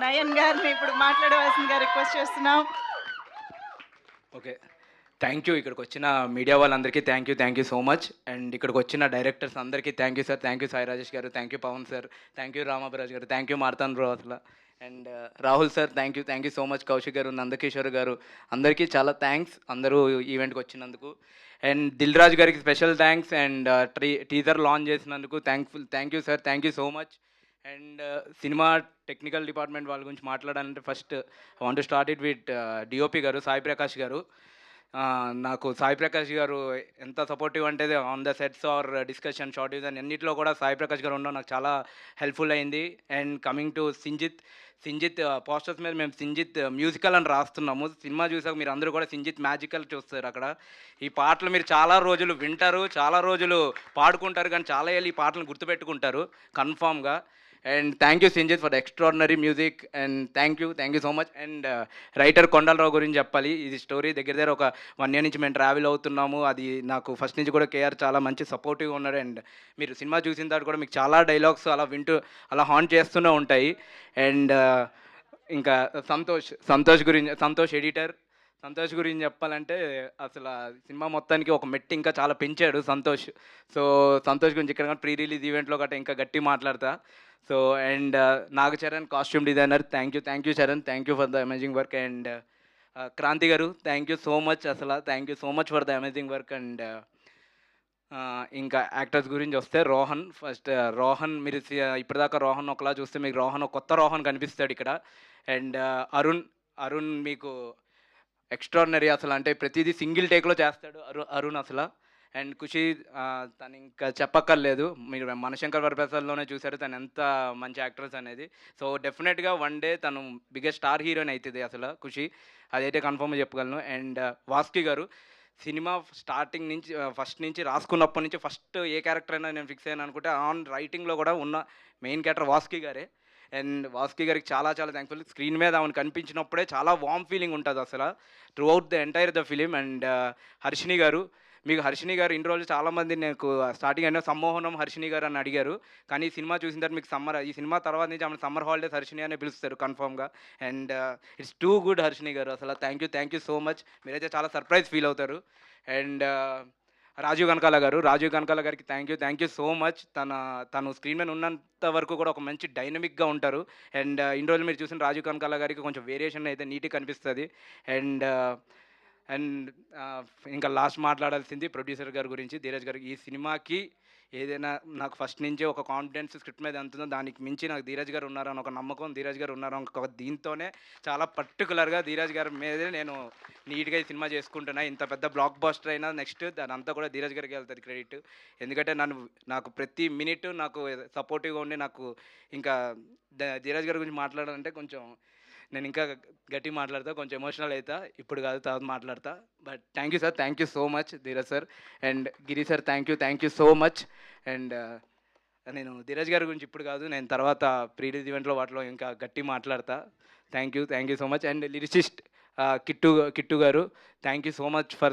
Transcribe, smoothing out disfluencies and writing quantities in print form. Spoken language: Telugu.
నయన్ గారిని ఇప్పుడు మాట్లాడవలసిందిగా రిక్వెస్ట్ చేస్తున్నాం. Okay, thank you. ఇక్కడికి వచ్చిన మీడియా వాళ్ళందరికీ thank you so much. And ఇక్కడికి వచ్చిన డైరెక్టర్స్ అందరికీ thank you sir. Thank you Sai Rajesh garu, thank you Pavan sir, thank you Ramabhiraj garu, thank you Marthan bro అసలు. And Rahul sir thank you so much. Kaushik garu, Nandakishore గారు, అందరికీ చాలా థ్యాంక్స్ అందరూ ఈవెంట్కి వచ్చినందుకు. అండ్ దిల్ రాజు గారికి special thanks. And teaser launch చేసినందుకు thank you sir, thank you so much. And cinema technical department వాళ్ళ గురించి మాట్లాడాలంటే first I want to start it with DOP garu, Sai Prakash గారు. నాకు సాయి ప్రకాష్ గారు ఎంత సపోర్టివ్ అంటే on the sets or discussion short design అన్నింటిలో కూడా సాయి ప్రకాష్ గారు ఉండడం నాకు చాలా హెల్ప్ఫుల్ అయింది. And coming to Sinjith posters మీద మేము సింజిత్ మ్యూజికల్ అని రాస్తున్నాము. సినిమా చూసాక మీరు అందరూ కూడా సింజిత్ మ్యాజికల్ చూస్తారు. అక్కడ ఈ పాటలు మీరు చాలా రోజులు వింటారు, చాలా రోజులు పాడుకుంటారు, కానీ చాలా ఏళ్ళు ఈ పాటలను గుర్తుపెట్టుకుంటారు కన్ఫామ్గా. And thank you Sinjith for the extraordinary music. And thank you so much. And writer Kondalarao గురించి చెప్పాలి. ఇది స్టోరీ దగ్గర ఒక 1 year నుంచి మేము ట్రావెల్ అవుతున్నాము. అది నాకు ఫస్ట్ నుంచి కూడా కేఆర్ చాలా మంచి సపోర్టివ్గా ఉన్నాడు. అండ్ మీరు సినిమా చూసిన తర్వాత కూడా మీకు చాలా డైలాగ్స్ అలా వింటూ అలా హాంట్ చేస్తూనే ఉంటాయి. అండ్ ఇంకా సంతోష్ గురించి చెప్పాలంటే అసలు ఆ సినిమా మొత్తానికి ఒక మెట్టి ఇంకా చాలా పెంచాడు సంతోష్. సో సంతోష్ గురించి ఇక్కడ ప్రీ రిలీజ్ ఈవెంట్లో గట్రా ఇంకా గట్టి మాట్లాడతా. So and Naga Charan costume designer, thank you Charan, thank you for the amazing work. And Kranthi garu thank you so much, అసలు thank you so much for the amazing work. And ఇంకా యాక్టర్స్ గురించి వస్తే రోహన్ మీరు ఇప్పటిదాకా రోహన్ ఒకలా చూస్తే మీకు కొత్త రోహన్ కనిపిస్తాడు ఇక్కడ. అండ్ అరుణ్ మీకు ఎక్స్ట్రాడినరీ అసలు, అంటే ప్రతిదీ సింగిల్ టేక్లో చేస్తాడు అరుణ్ అసలు. అండ్ ఖుషి తను ఇంకా చెప్పక్కర్లేదు, మీరు మనశంకర్ వరప్రసాద్లోనే చూశారు తను ఎంత మంచి యాక్ట్రెస్ అనేది. సో డెఫినెట్గా వన్ డే తను బిగ్గెస్ట్ స్టార్ హీరోయిన్ అవుతుంది అసలు ఖుషి, అదైతే కన్ఫర్మ్గా చెప్పగలను. అండ్ వాస్కి గారు సినిమా స్టార్టింగ్ నుంచి ఫస్ట్ నుంచి రాసుకున్నప్పటి నుంచి ఫస్ట్ ఏ క్యారెక్టర్ అయినా నేను ఫిక్స్ అయ్యాను అనుకుంటే ఆన్ రైటింగ్లో కూడా ఉన్న మెయిన్ క్యారెక్టర్ వాస్కి గారే. అండ్ వాస్కి గారికి చాలా థ్యాంక్ఫుల్. స్క్రీన్ మీద ఆమెను కనిపించినప్పుడే చాలా వార్మ్ ఫీలింగ్ ఉంటుంది అసలు through out the entire the film. And Harshini గారు ఇన్ని రోజులు చాలామంది నాకు స్టార్టింగ్ అయినా సమ్మోహనం హర్షిని గారు అని అడిగారు, కానీ ఈ సినిమా చూసిన తర్వాత మీకు ఈ సినిమా తర్వాత నుంచి ఆమె సమ్మర్ హాలిడేస్ హర్షిని అనే పిలుస్తారు కన్ఫామ్గా. And it's too good Harshini గారు అసలు, థ్యాంక్ యూ సో మచ్. మీరైతే చాలా సర్ప్రైజ్ ఫీల్ అవుతారు. అండ్ రాజీవ్ కనకాల గారికి థ్యాంక్ యూ సో మచ్. తను స్క్రీన్ మీద ఉన్నంత వరకు కూడా ఒక మంచి డైనమిక్గా ఉంటారు. అండ్ ఇన్ని రోజులు మీరు చూసిన రాజీవ్ కనకాల గారికి కొంచెం వేరియేషన్ అయితే నీట్గా కనిపిస్తుంది. అండ్ ఇంకా లాస్ట్ మాట్లాడాల్సింది ప్రొడ్యూసర్ గారి గురించి, ధీరజ్ గారికి. ఈ సినిమాకి ఏదైనా నాకు ఫస్ట్ నుంచే ఒక కాన్ఫిడెన్స్ స్క్రిప్ట్ మీద ఎంతుందో దానికి మించి నాకు ధీరజ్ గారు ఉన్నారని ఒక నమ్మకం, ధీరజ్ గారు ఉన్నారని ఒక దీంతోనే చాలా పర్టికులర్గా ధీరజ్ గారి మీదే నేను నీట్గా ఈ సినిమా చేసుకుంటున్నా. ఇంత పెద్ద బ్లాక్ బస్టర్ అయినా నెక్స్ట్ దాని అంతా కూడా ధీరజ్ గారికి వెళ్తుంది క్రెడిట్. ఎందుకంటే నాకు ప్రతి మినిట్ నాకు సపోర్టివ్గా ఉండి నాకు ఇంకా ధీరజ్ గారి గురించి మాట్లాడాలంటే కొంచెం నేను ఇంకా గట్టి మాట్లాడతా, కొంచెం ఎమోషనల్ అవుతా, ఇప్పుడు కాదు తర్వాత మాట్లాడతా. But thank you so much Dheeraj sir. And Giri sir thank you so much. And నేను ధీరజ్ గారి గురించి ఇప్పుడు కాదు, నేను తర్వాత ప్రీ రిలీజ్ ఈవెంట్లో వాటిలో ఇంకా గట్టి మాట్లాడతా. Thank you so much. And lyricist Kittu garu thank you so much for the